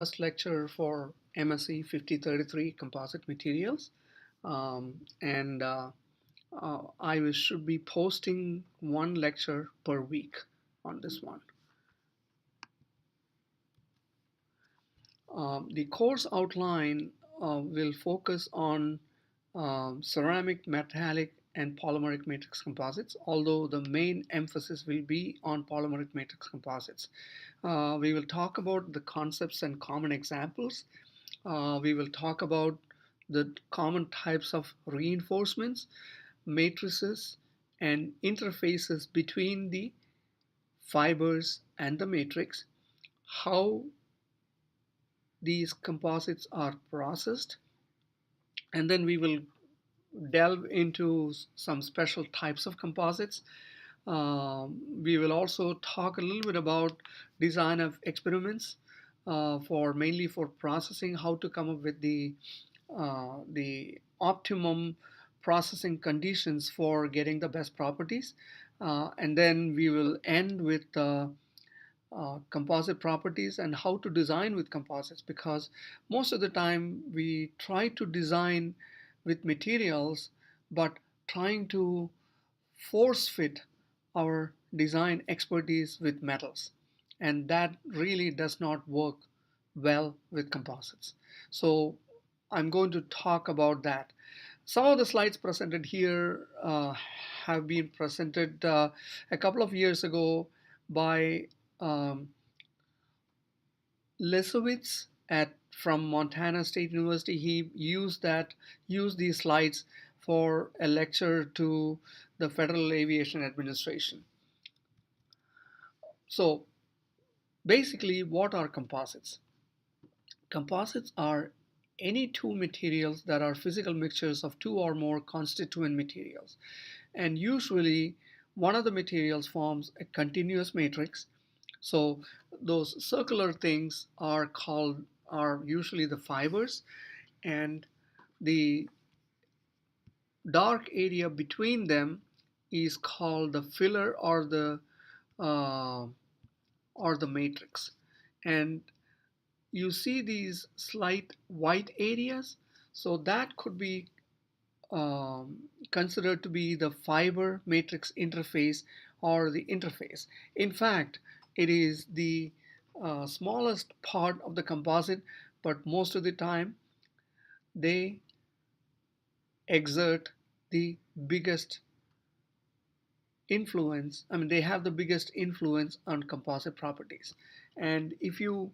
first lecture for MSE 5033 composite materials. And should be posting one lecture per week on this one. The course outline will focus on ceramic, metallic, and polymeric matrix composites, although the main emphasis will be on polymeric matrix composites. We will talk about the concepts and common examples. We will talk about the common types of reinforcements, matrices, and interfaces between the fibers and the matrix, how these composites are processed, and then we will delve into some special types of composites. We will also talk a little bit about design of experiments for mainly for processing, how to come up with the optimum processing conditions for getting the best properties. And then we will end with composite properties and how to design with composites, because most of the time we try to design with materials but trying to force fit our design expertise with metals, and that really does not work well with composites. So I'm going to talk about that. Some of the slides presented here have been presented a couple of years ago by um, Lesowitz at from Montana State University. He used these slides for a lecture to the Federal Aviation Administration. So basically, what are composites? Composites are any two materials that are physical mixtures of two or more constituent materials. And usually, one of the materials forms a continuous matrix. So those circular things are usually the fibers, and the dark area between them is called the filler uh, or the matrix. And you see these slight white areas, so that could be considered to be the fiber matrix interface or the interface. In fact, it is the smallest part of the composite, but most of the time they exert the biggest influence. I mean, they have the biggest influence on composite properties. And if you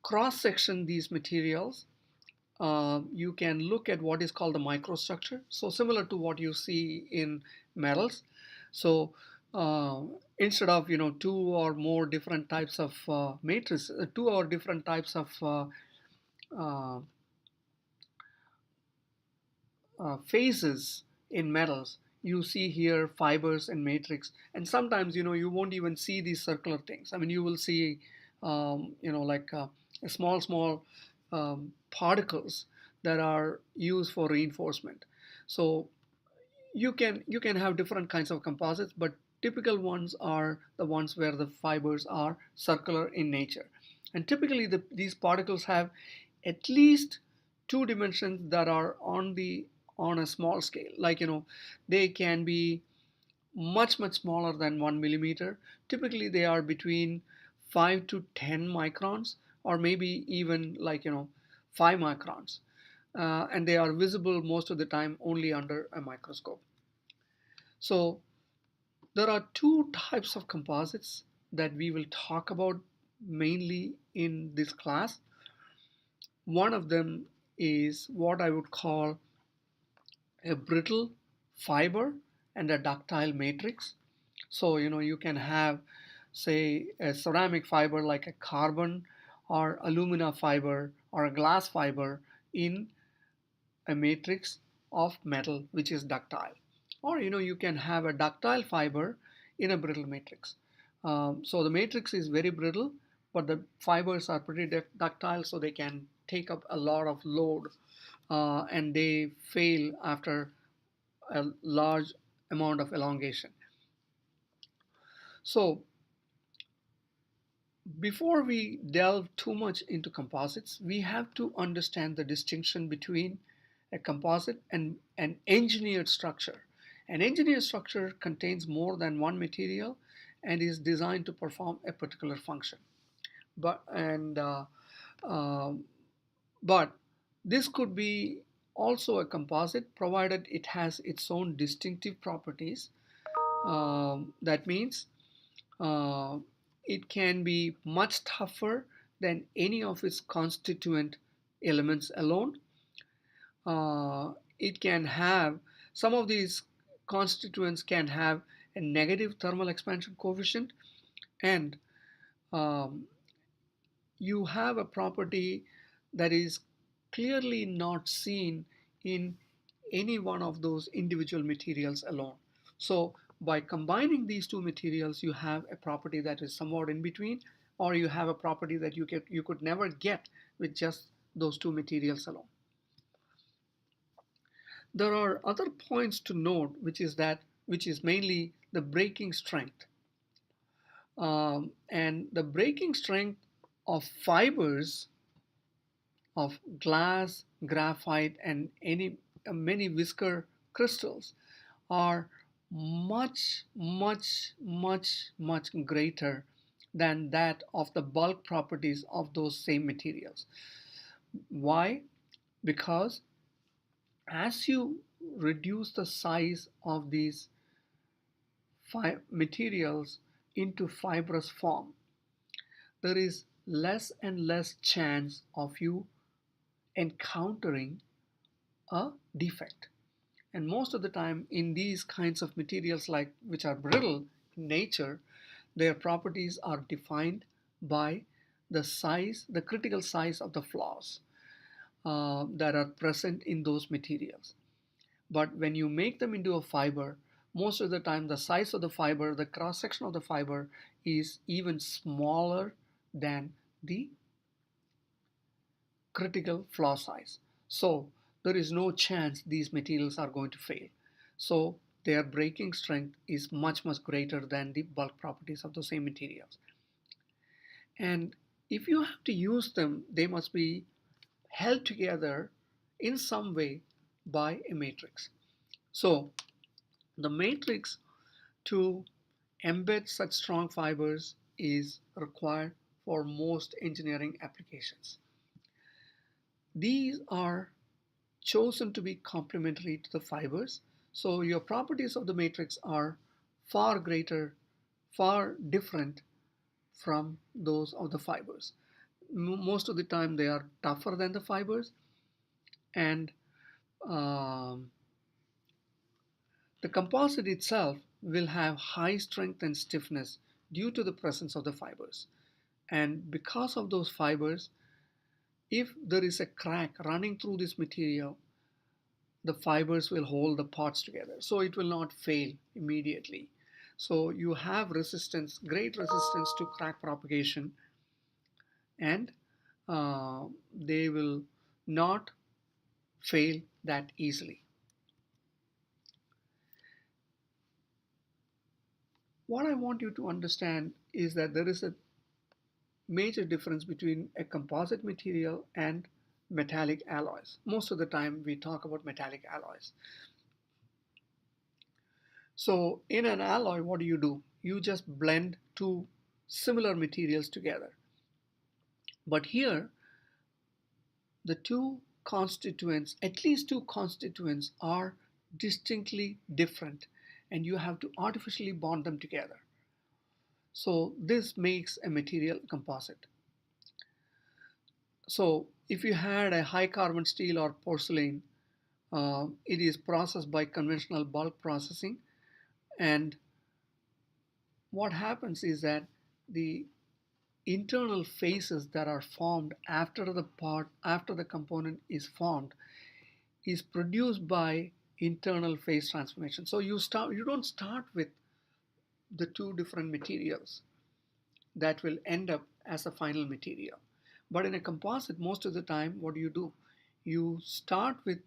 cross section these materials, you can look at what is called the microstructure. So similar to what you see in metals. So uh, instead of two or more different types of matrices, two or different types of uh, phases in metals, you see here fibers and matrix. And sometimes you won't even see these circular things. I mean, you will see like small particles that are used for reinforcement. So you can have different kinds of composites, but typical ones are the ones where the fibers are circular in nature. And typically these particles have at least two dimensions that are on a small scale. Like they can be much smaller than 1 millimeter. Typically they are between 5 to 10 microns, or maybe even 5 microns. And they are visible most of the time only under a microscope. So there are two types of composites that we will talk about mainly in this class. One of them is what I would call a brittle fiber and a ductile matrix. So you can have, say, a ceramic fiber like a carbon or alumina fiber or a glass fiber in a matrix of metal which is ductile. Or you can have a ductile fiber in a brittle matrix. So the matrix is very brittle, but the fibers are pretty ductile, so they can take up a lot of load, and they fail after a large amount of elongation. So Before we delve too much into composites, we have to understand the distinction between a composite and an engineered structure. An engineered structure contains more than one material and is designed to perform a particular function. But and um, but this could be also a composite provided it has its own distinctive properties. That means uh, it can be much tougher than any of its constituent elements alone. It can have some of these constituents can have a negative thermal expansion coefficient, and um, you have a property that is clearly not seen in any one of those individual materials alone. So by combining these two materials, you have a property that is somewhat in between, or you have a property that you could never get with just those two materials alone. There are other points to note, which is mainly the breaking strength. And the breaking strength of fibers of glass, graphite, and many whisker crystals are much greater than that of the bulk properties of those same materials. Why? Because as you reduce the size of these materials into fibrous form, there is less and less chance of you encountering a defect. And most of the time in these kinds of materials like which are brittle in nature, their properties are defined by the critical size of the flaws that are present in those materials. But when you make them into a fiber, most of the time the size of the fiber, the cross section of the fiber is even smaller than the critical flaw size. So there is no chance these materials are going to fail. So their breaking strength is much greater than the bulk properties of the same materials. And if you have to use them, they must be held together in some way by a matrix. So the matrix to embed such strong fibers is required for most engineering applications. These are chosen to be complementary to the fibers. So your properties of the matrix are far greater, far different from those of the fibers. Most of the time they are tougher than the fibers, and um, the composite itself will have high strength and stiffness due to the presence of the fibers. And because of those fibers, if there is a crack running through this material, the fibers will hold the parts together. So it will not fail immediately. So you have resistance, great resistance to crack propagation, and they will not fail that easily. What I want you to understand is that there is a major difference between a composite material and metallic alloys. Most of the time we talk about metallic alloys. So in an alloy, what do? You just blend two similar materials together. But here, the two constituents, at least two constituents, are distinctly different, and you have to artificially bond them together. So this makes a material composite. So if you had a high carbon steel or porcelain, it is processed by conventional bulk processing, and what happens is that the internal faces that are formed after the component is formed is produced by internal phase transformation. So you don't start with the two different materials that will end up as a final material. But in a composite, most of the time, what do? You start with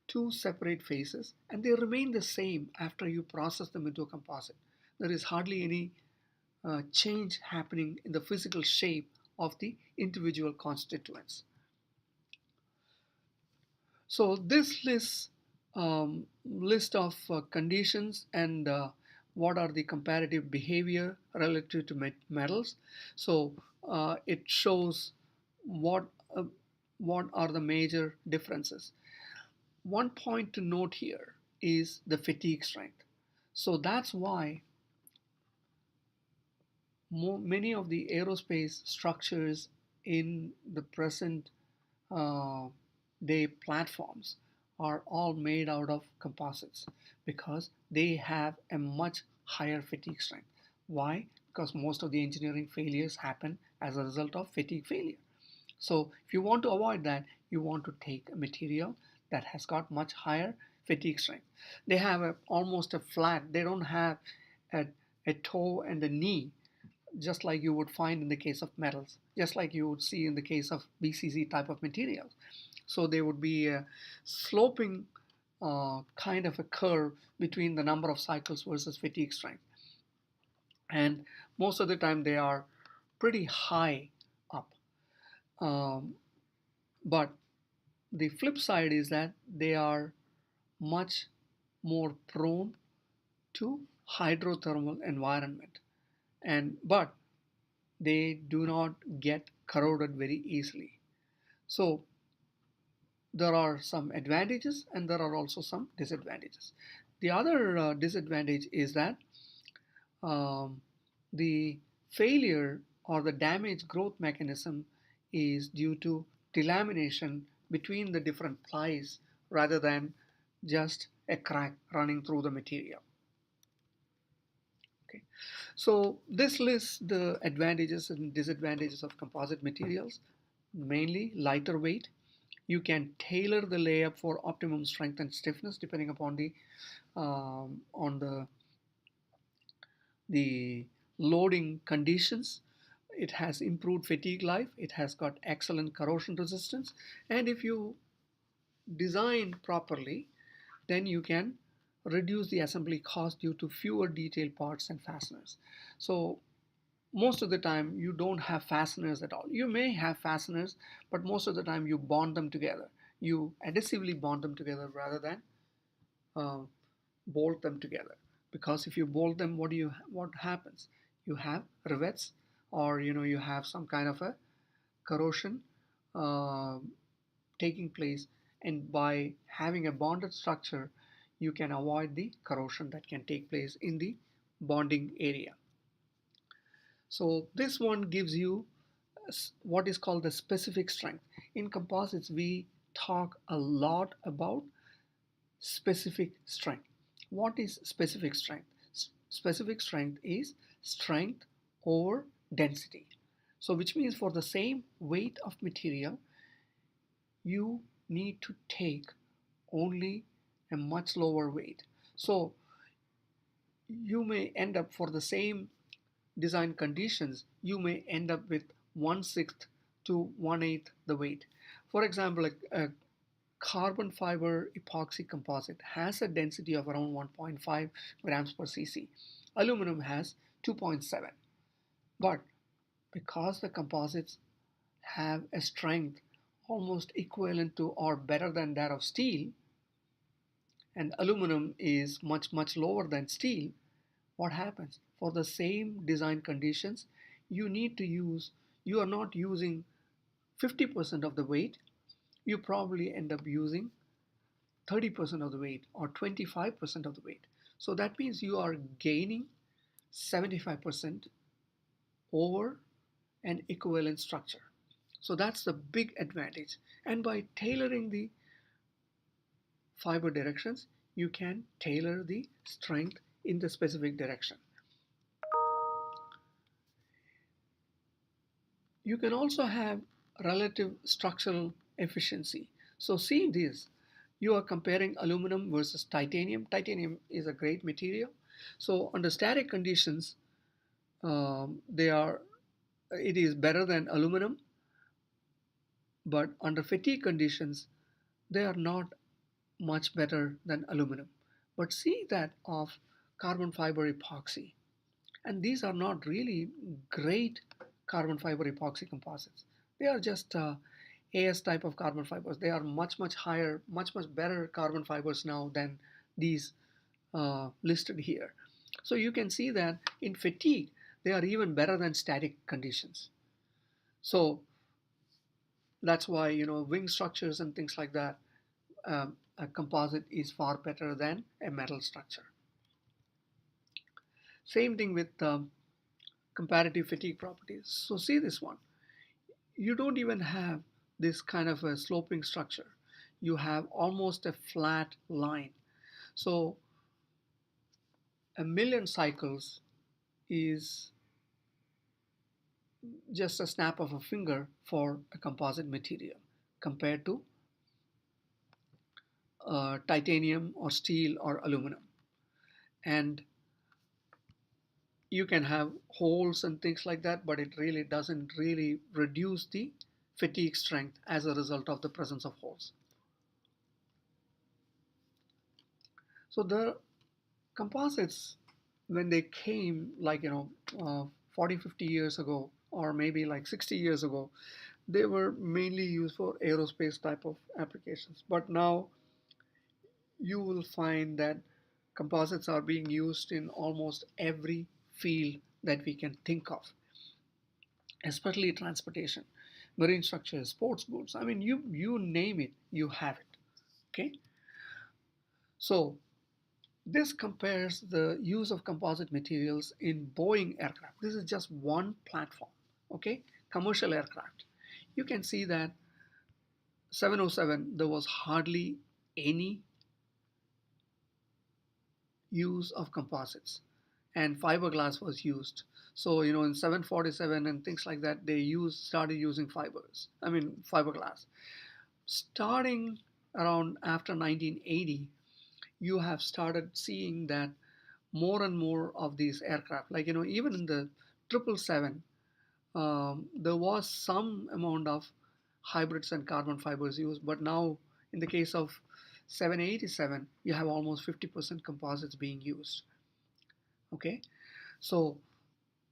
two separate phases and they remain the same after you process them into a composite. There is hardly any change happening in the physical shape of the individual constituents. So this list of conditions and what are the comparative behavior relative to metals. So it shows what uh, what are the major differences. One point to note here is the fatigue strength. So that's why many of the aerospace structures in the present uh, day platforms are all made out of composites because they have a much higher fatigue strength. Why? Because most of the engineering failures happen as a result of fatigue failure. So if you want to avoid that, you want to take a material that has got much higher fatigue strength. They have almost a flat, they don't have a, a toe and a knee just like you would find in the case of metals, just like you would see in the case of BCC type of materials. So there would be a sloping kind of a curve between the number of cycles versus fatigue strength. And most of the time they are pretty high up. Um, but the flip side is that they are much more prone to hydrothermal environment. And but they do not get corroded very easily. So there are some advantages and there are also some disadvantages. The other disadvantage is that um, the failure or the damage growth mechanism is due to delamination between the different plies rather than just a crack running through the material. Okay. So this lists the advantages and disadvantages of composite materials, mainly lighter weight. You can tailor the layup for optimum strength and stiffness depending upon on the loading conditions. It has improved fatigue life. It has got excellent corrosion resistance, and if you design properly, then you can reduce the assembly cost due to fewer detailed parts and fasteners. So most of the time you don't have fasteners at all. You may have fasteners, but most of the time you bond them together. You adhesively bond them together rather than uh, bolt them together. Because if you bolt them, what happens? You have rivets, or you have some kind of a corrosion uh, taking place, and by having a bonded structure, you can avoid the corrosion that can take place in the bonding area. So this one gives you what is called the specific strength. In composites, we talk a lot about specific strength. What is specific strength? Specific strength is strength over density. So which means for the same weight of material, you need to take only a much lower weight. So you may end up, for the same design conditions, you may end up with 1/6 to 1/8 the weight. For example, a carbon fiber epoxy composite has a density of around 1.5 grams per cc. Aluminum has 2.7. But because the composites have a strength almost equivalent to or better than that of steel, and aluminum is much lower than steel, what happens? For the same design conditions, you are not using 50% of the weight, you probably end up using 30% of the weight or 25% of the weight. So that means you are gaining 75% over an equivalent structure. So that's the big advantage. And by tailoring the fiber directions, you can tailor the strength in the specific direction. You can also have relative structural efficiency. So seeing this, you are comparing aluminum versus titanium. Titanium is a great material. So under static conditions, they are it is better than aluminum, but under fatigue conditions, they are not much better than aluminum. But see that of carbon fiber epoxy. And these are not really great carbon fiber epoxy composites. They are just AS type of carbon fibers. They are much, much higher, much, much better carbon fibers now than these listed here. So you can see that in fatigue, they are even better than static conditions. So that's why, wing structures and things like that, a composite is far better than a metal structure. Same thing with comparative fatigue properties. So see this one. You don't even have this kind of a sloping structure. You have almost a flat line. So a million cycles is just a snap of a finger for a composite material compared to titanium or steel or aluminum. And you can have holes and things like that, but it really doesn't really reduce the fatigue strength as a result of the presence of holes. So the composites, when they came, like 40 50 years ago, or maybe like 60 years ago, they were mainly used for aerospace type of applications. But now you will find that composites are being used in almost every field that we can think of, especially transportation, marine structures, sports goods. I mean, you name it, you have it. Okay, so this compares the use of composite materials in Boeing aircraft. This is just one platform. Okay, commercial aircraft. You can see that 707 there was hardly any use of composites, and fiberglass was used. So in 747 and things like that, they started using fiberglass. Starting around after 1980, you have started seeing that more and more of these aircraft, like even in the 777, there was some amount of hybrids and carbon fibers used, but now in the case of 787, you have almost 50% composites being used. Okay, so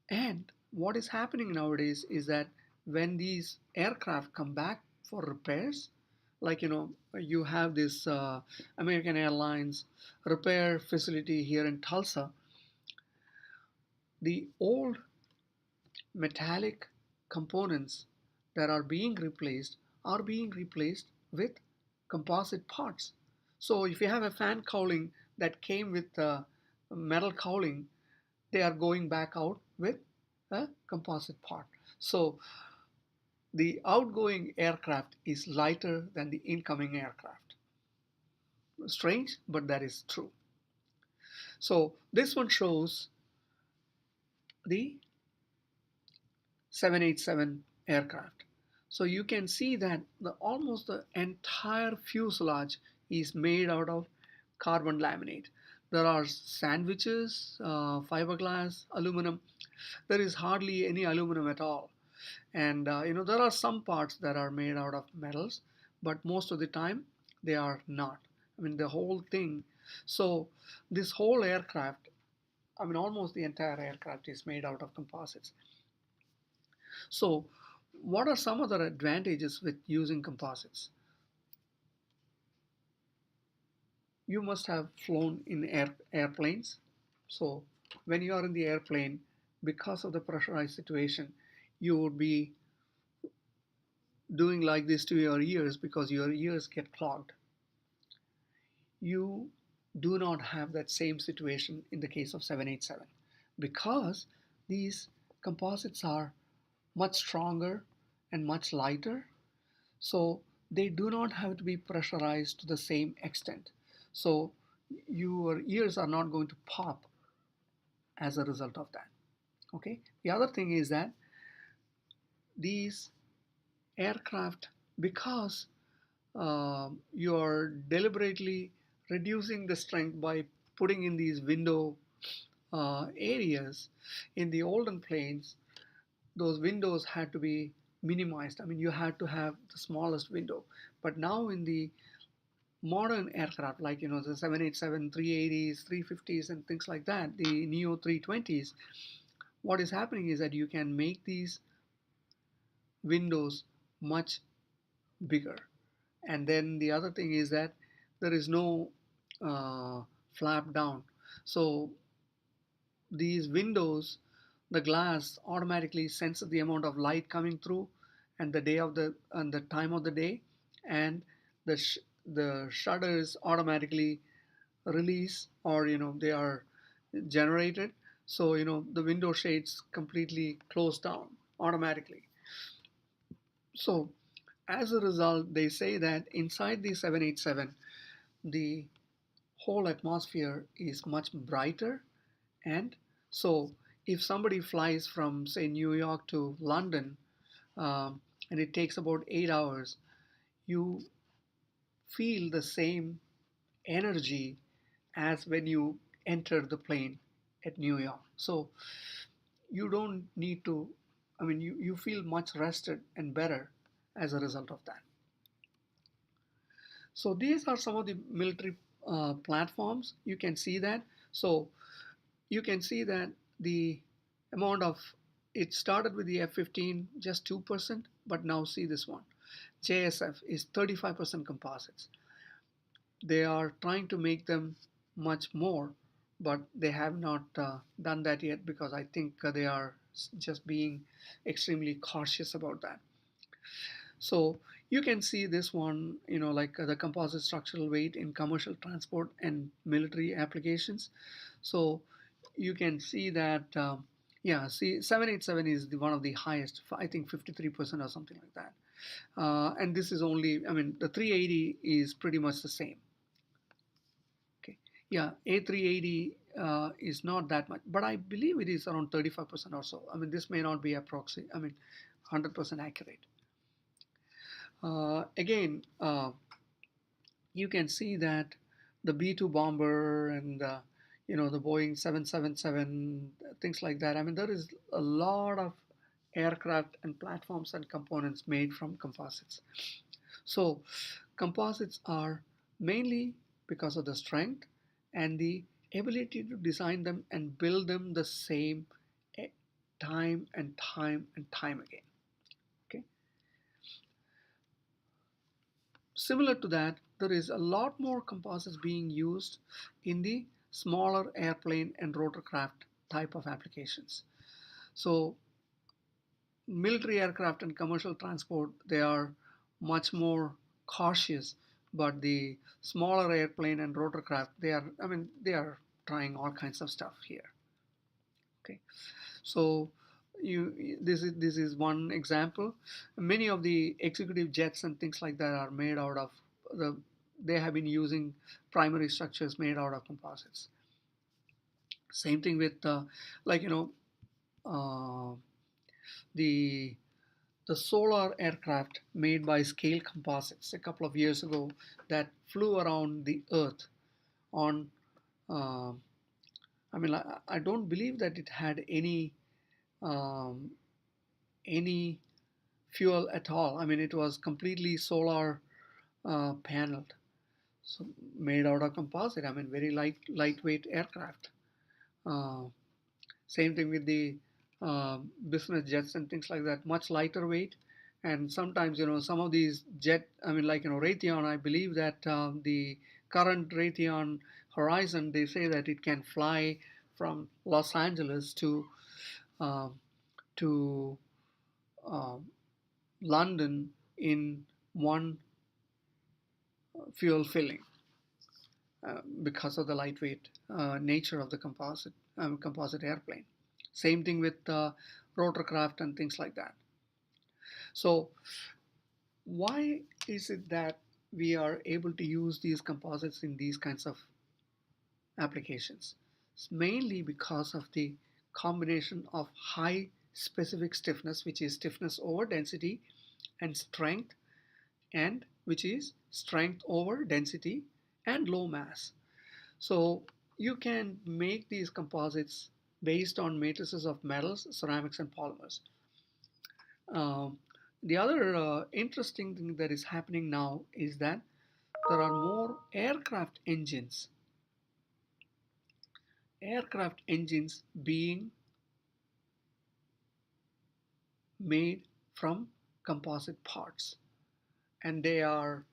and what is happening nowadays is that when these aircraft come back for repairs, like you have this American Airlines repair facility here in Tulsa, the old metallic components that are being replaced with composite parts. So if you have a fan cowling that came with metal cowling, they are going back out with a composite part. So the outgoing aircraft is lighter than the incoming aircraft. Strange, but that is true. So this one shows the 787 aircraft. So you can see that almost the entire fuselage is made out of carbon laminate. There are sandwiches, fiberglass, aluminum. There is hardly any aluminum at all. And there are some parts that are made out of metals, but most of the time they are not. I mean, the whole thing. So this whole aircraft, I mean, almost the entire aircraft is made out of composites. So what are some other advantages with using composites? You must have flown in airplanes. So when you are in the airplane, because of the pressurized situation, you would be doing like this to your ears because your ears get clogged. You do not have that same situation in the case of 787 because these composites are much stronger and much lighter, so they do not have to be pressurized to the same extent. So your ears are not going to pop as a result of that. Okay, the other thing is that these aircraft, because you're deliberately reducing the strength by putting in these window areas. In the olden planes, those windows had to be minimized. I mean, you had to have the smallest window. But now in the modern aircraft, like the 787, 380s, 350s, and things like that, the Neo 320s, what is happening is that you can make these windows much bigger. And then the other thing is that there is no flap down. So these windows, the glass automatically senses the amount of light coming through and the time of the day, and the shutters automatically release, or they are generated. So the window shades completely close down automatically. So as a result, they say that inside the 787, the whole atmosphere is much brighter. And so if somebody flies from, say, New York to London, and it takes about 8 hours, you feel the same energy as when you enter the plane at New York. So you don't need to, you feel much rested and better as a result of that. So these are some of the military platforms. You can see that. So you can see that the amount of, it started with the F-15 just 2%, but now see this one. JSF is 35% composites. They are trying to make them much more, but they have not done that yet, because I think they are just being extremely cautious about that. So you can see this one, like the composite structural weight in commercial transport and military applications. So you can see that, yeah, see 787 is one of the highest, I think 53% or something like that. And this is only, the 380 is pretty much the same. Okay, yeah, A380 is not that much, but I believe it is around 35% or so. This may not be 100% accurate. Again, you can see that the B-2 bomber and the Boeing 777, things like that. There is a lot of aircraft and platforms and components made from composites. So composites are mainly because of the strength and the ability to design them and build them the same eh, time and time and time again. Okay. Similar to that, there is a lot more composites being used in the smaller airplane and rotorcraft type of applications. So military aircraft and commercial transport, they are much more cautious, but the smaller airplane and rotorcraft, they are trying all kinds of stuff here. Okay, so this is one example. Many of the executive jets and things like that are made out of the they have been using primary structures made out of composites. Same thing with like uh, the the solar aircraft made by Scale Composites a couple of years ago that flew around the Earth on. Uh, I don't believe that it had um, any fuel at all. It was completely solar paneled, so made out of composite. Very lightweight aircraft. Uh, Same thing with the business jets and things like that, much lighter weight. And sometimes, some of these jet, like, Raytheon, I believe that the current Raytheon Horizon, they say that it can fly from Los Angeles um, to um, London in one fuel filling, because of the lightweight nature of the composite airplane. Same thing with rotorcraft and things like that. So why is it that we are able to use these composites in these kinds of applications? It's mainly because of the combination of high specific stiffness, which is stiffness over density, and strength, and which is strength over density and low mass. So you can make these composites based on matrices of metals, ceramics, and polymers. Um, the other interesting thing that is happening now is that there are more aircraft engines being made from composite parts, and they are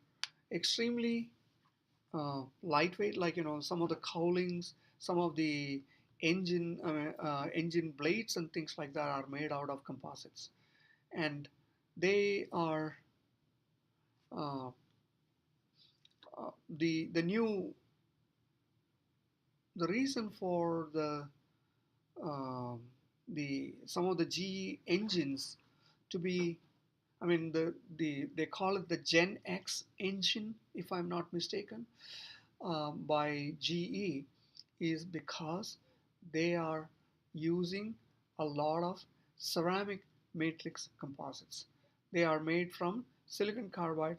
extremely lightweight. Like some of the cowlings, some of the engine blades and things like that are made out of composites, and they are uh, the new the reason for um, the some of the GE engines to be, I mean, they call it the Gen X engine, if I'm not mistaken, by GE, is because they are using a lot of ceramic matrix composites. They are made from silicon carbide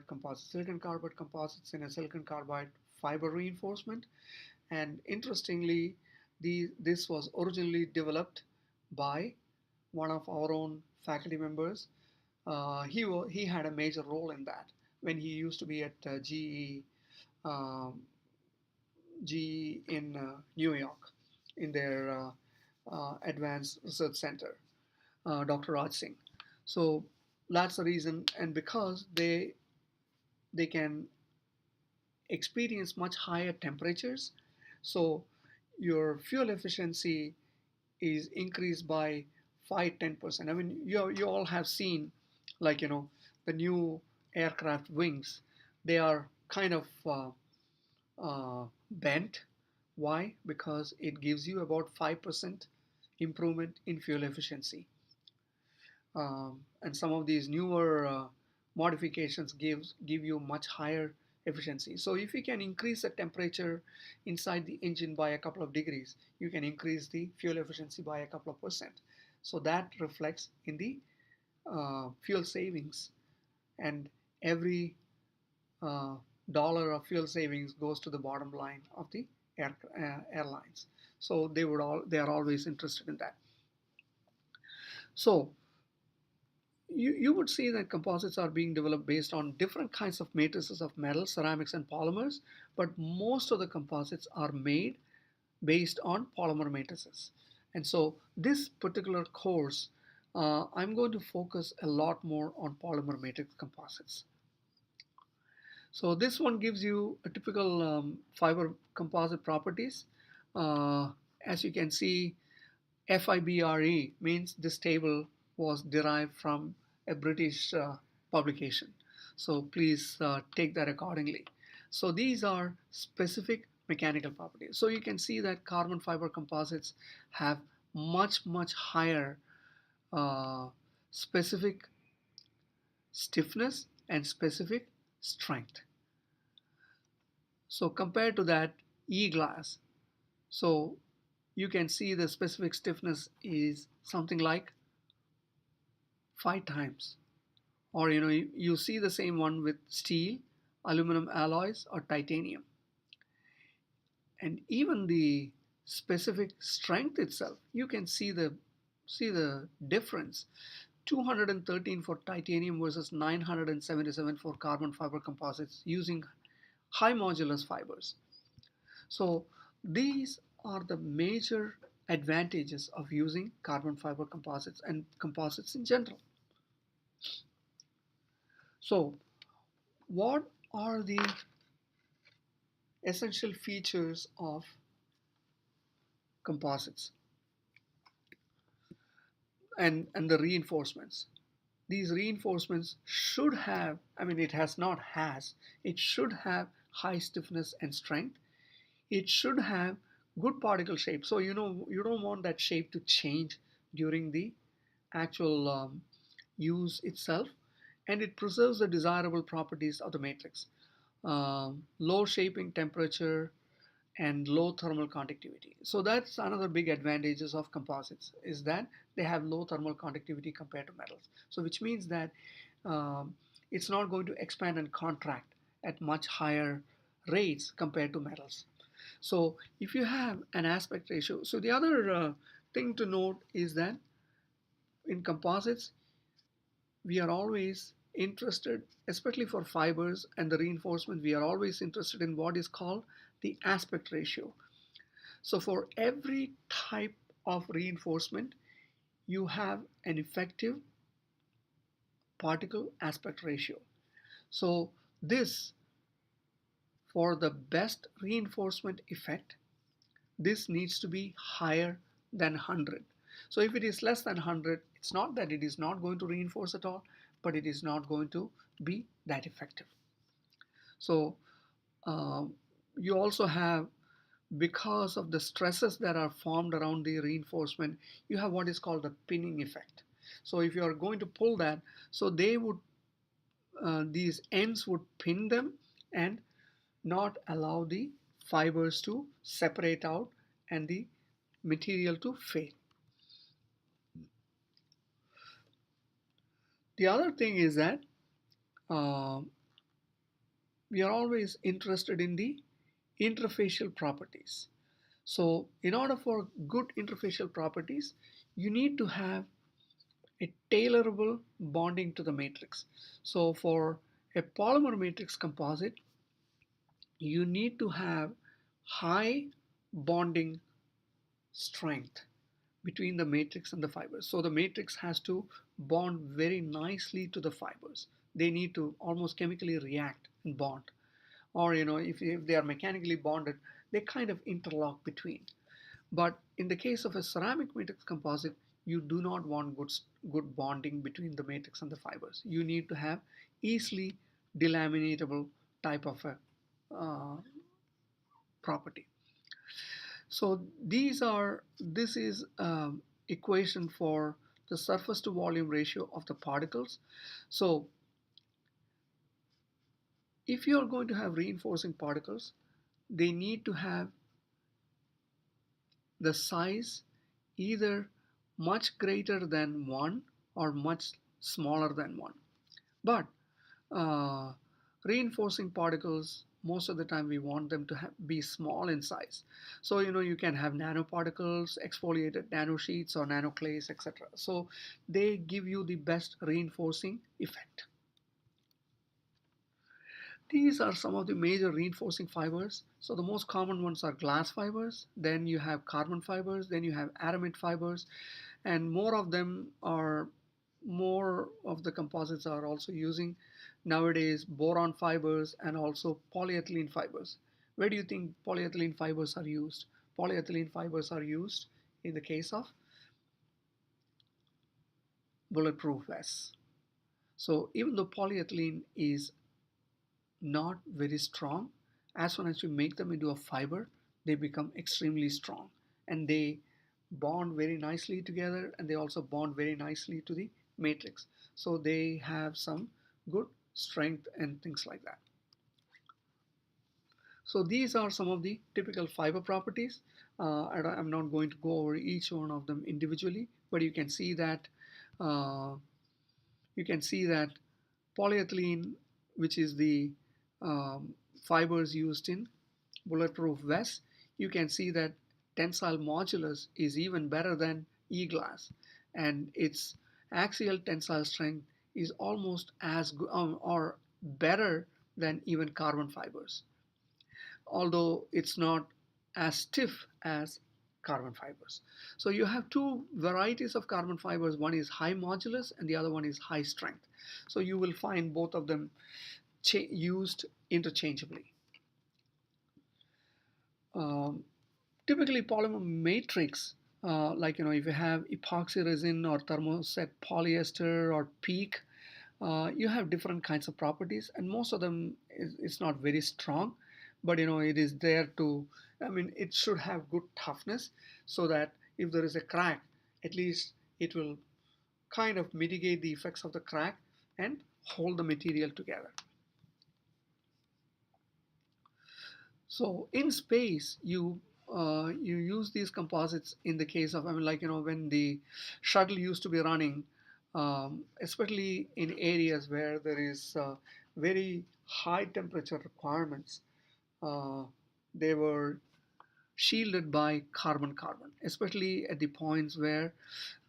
composites, silicon carbide composites in a silicon carbide fiber reinforcement. And interestingly, this was originally developed by one of our own faculty members. He had a major role in that when he used to be at um, GE in New York in their Advanced Research Center, Dr. Raj Singh. So that's the reason, and because they can experience much higher temperatures, so your fuel efficiency is increased by 5-10%. I mean, you all have seen, like the new aircraft wings. They are kind of bent. Why? Because it gives you about 5% improvement in fuel efficiency. And some of these newer modifications give you much higher efficiency. So if you can increase the temperature inside the engine by a couple of degrees, you can increase the fuel efficiency by a couple of percent. So that reflects in the fuel savings, and every uh, dollar of fuel savings goes to the bottom line of the airlines. So they are always interested in that. So you would see that composites are being developed based on different kinds of matrices of metals, ceramics, and polymers, but most of the composites are made based on polymer matrices. And so this particular course, I'm going to focus a lot more on polymer matrix composites. So this one gives you a typical fiber composite properties. Uh, as you can see, FIBRE means this table was derived from a British publication. So please take that accordingly. So these are specific mechanical properties. So you can see that carbon fiber composites have much higher uh, specific stiffness and specific strength. So compared to that, E-glass. So you can see the specific stiffness is something like 5 times. Or you see the same one with steel, aluminum alloys, or titanium. And even the specific strength itself, you can see the difference. 213 for titanium versus 977 for carbon fiber composites using high modulus fibers. So these are the major advantages of using carbon fiber composites and composites in general. So what are the essential features of composites and the reinforcements? These reinforcements should have, I mean, it has not has, it should have high stiffness and strength. It should have good particle shape. So you don't want that shape to change during the actual use itself, and it preserves the desirable properties of the matrix. Low shaping temperature and low thermal conductivity. So that's another big advantages of composites, is that they have low thermal conductivity compared to metals. So which means that um, it's not going to expand and contract at much higher rates compared to metals. So if you have an aspect ratio, so the other thing to note is that in composites, we are always interested, especially for fibers and the reinforcement, we are always interested in what is called the aspect ratio. So for every type of reinforcement, you have an effective particle aspect ratio. So this, for the best reinforcement effect, this needs to be higher than 100. So if it is less than 100, it's not that it is not going to reinforce at all, but it is not going to be that effective. So um, you also have, because of the stresses that are formed around the reinforcement, you have what is called the pinning effect. So if you are going to pull that, so they would these ends would pin them and not allow the fibers to separate out and the material to fade. The other thing is that uh, we are always interested in the interfacial properties. So in order for good interfacial properties, you need to have a tailorable bonding to the matrix. So for a polymer matrix composite, you need to have high bonding strength between the matrix and the fibers. So the matrix has to bond very nicely to the fibers. They need to almost chemically react and bond. Or if they are mechanically bonded, they kind of interlock between. But in the case of a ceramic matrix composite, you do not want good bonding between the matrix and the fibers. You need to have easily delaminatable type of a property. So this is equation for the surface to volume ratio of the particles. So if you are going to have reinforcing particles, they need to have the size either much greater than 1 or much smaller than 1. But uh, reinforcing particles, most of the time we want them to be small in size. So you can have nanoparticles, exfoliated nanosheets or nanoclays, etc. So they give you the best reinforcing effect. These are some of the major reinforcing fibers. So the most common ones are glass fibers, then you have carbon fibers, then you have aramid fibers, and more of the composites are also using nowadays boron fibers and also polyethylene fibers. Where do you think polyethylene fibers are used? Polyethylene fibers are used in the case of bulletproof vests. So even though polyethylene is not very strong, as soon as you make them into a fiber, they become extremely strong and they bond very nicely together, and they also bond very nicely to the matrix. So they have some good strength and things like that. So these are some of the typical fiber properties. I'm not going to go over each one of them individually, but uh, you can see that polyethylene, which is the um, fibers used in bulletproof vests, you can see that tensile modulus is even better than e-glass, and its axial tensile strength is almost as good or better than even carbon fibers, although it's not as stiff as carbon fibers. So you have two varieties of carbon fibers. One is high modulus and the other one is high strength. So you will find both of them used interchangeably. Um, Typically polymer matrix, like if you have epoxy resin or thermoset polyester or PEEK, you have different kinds of properties, and most of them is not very strong, but it is there to, I mean, it should have good toughness so that if there is a crack, at least it will kind of mitigate the effects of the crack and hold the material together. So in space, you use these composites in the case of, I mean, like when the shuttle used to be running, especially in areas where there is very high temperature requirements, uh, they were shielded by carbon-carbon, especially at the points where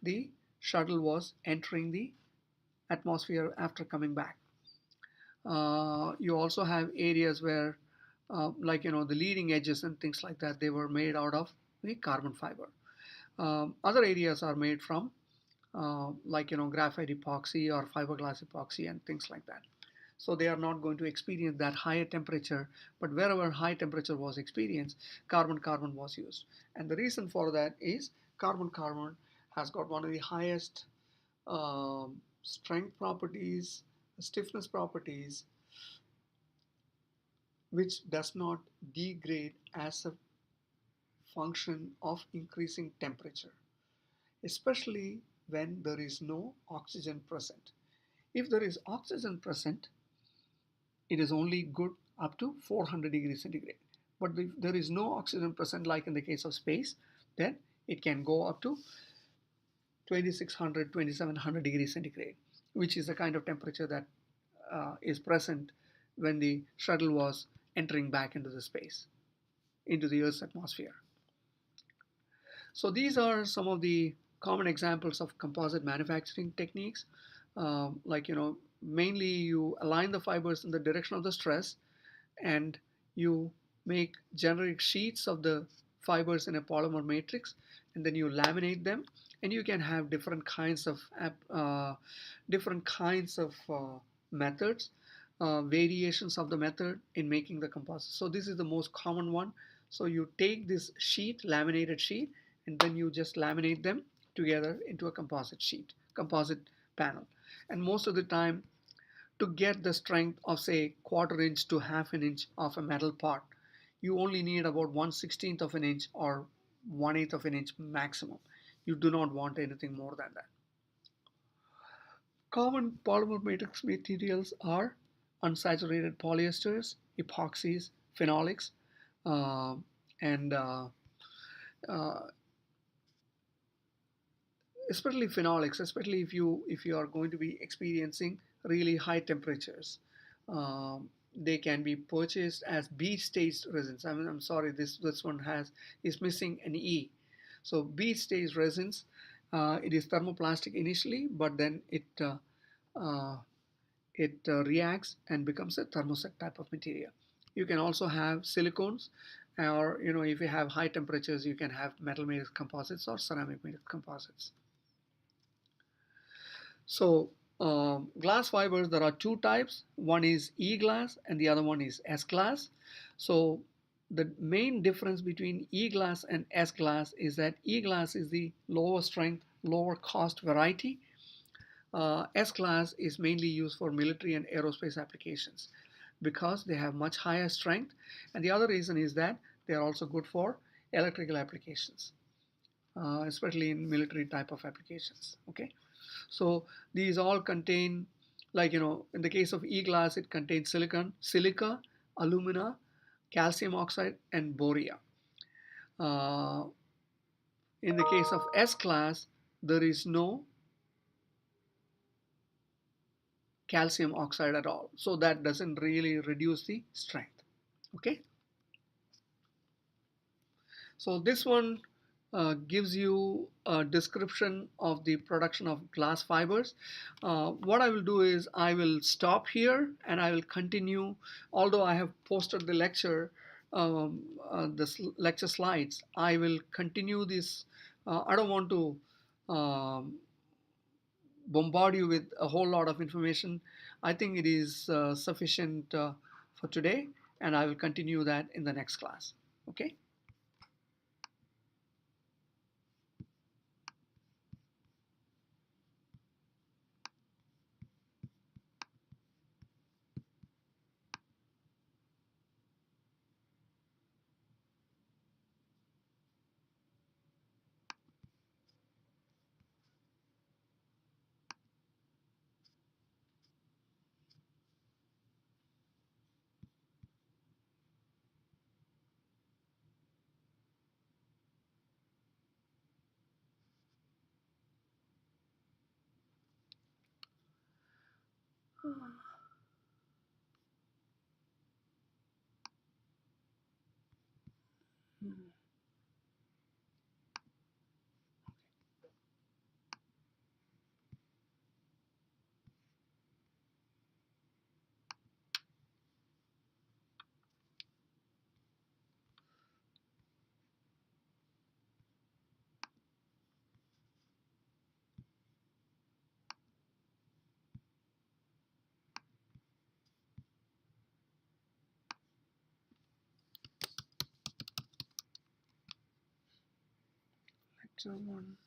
the shuttle was entering the atmosphere after coming back. You also have areas where, like the leading edges and things like that, they were made out of the carbon fiber. Other areas are made from like graphite epoxy or fiberglass epoxy and things like that. So they are not going to experience that higher temperature, but wherever high temperature was experienced, carbon-carbon was used. And the reason for that is carbon-carbon has got one of the highest strength properties, stiffness properties, which does not degrade as a function of increasing temperature, especially when there is no oxygen present. If there is oxygen present, it is only good up to 400 degrees centigrade. But if there is no oxygen present, like in the case of space, then it can go up to 2600, 2700 degrees centigrade, which is the kind of temperature that is present when the shuttle was entering back into the space, into the Earth's atmosphere. So these are some of the common examples of composite manufacturing techniques. Like, mainly you align the fibers in the direction of the stress, and you make generic sheets of the fibers in a polymer matrix, and then you laminate them, and you can have different kinds of methods, variations of the method in making the composite. So this is the most common one. So you take this sheet, laminated sheet, and then you just laminate them together into a composite sheet, composite panel. And most of the time, to get the strength of say quarter-inch to half an inch of a metal part, you only need about 1/16 of an inch or 1/8 of an inch maximum. You do not want anything more than that. Common polymer matrix materials are unsaturated polyesters, epoxies, phenolics, uh, and uh, especially phenolics, especially if you are going to be experiencing really high temperatures. They can be purchased as beach stage resins. I mean, I'm sorry, this one is missing an E. So beach stage resins, it is thermoplastic initially, but then uh, it reacts and becomes a thermoset type of material. You can also have silicones, or if you have high temperatures, you can have metal made composites or ceramic made composites. So glass fibers, there are two types. One is E-glass and the other one is S-glass. So the main difference between E-glass and S-glass is that E-glass is the lower strength, lower cost variety. S-glass is mainly used for military and aerospace applications because they have much higher strength. And the other reason is that they are also good for electrical applications, especially in military type of applications. Okay. So these all contain, like, in the case of E-glass, it contains silicon, silica, alumina, calcium oxide, and boria. Uh, in the case of S-glass, there is no calcium oxide at all. So that doesn't really reduce the strength. Okay. So this one gives you a description of the production of glass fibers. What I will do is I will stop here and I will continue. Although I have posted the lecture, lecture slides, I will continue this. I don't want to um, bombard you with a whole lot of information. I think it is sufficient for today, and I will continue that in the next class. Okay. one.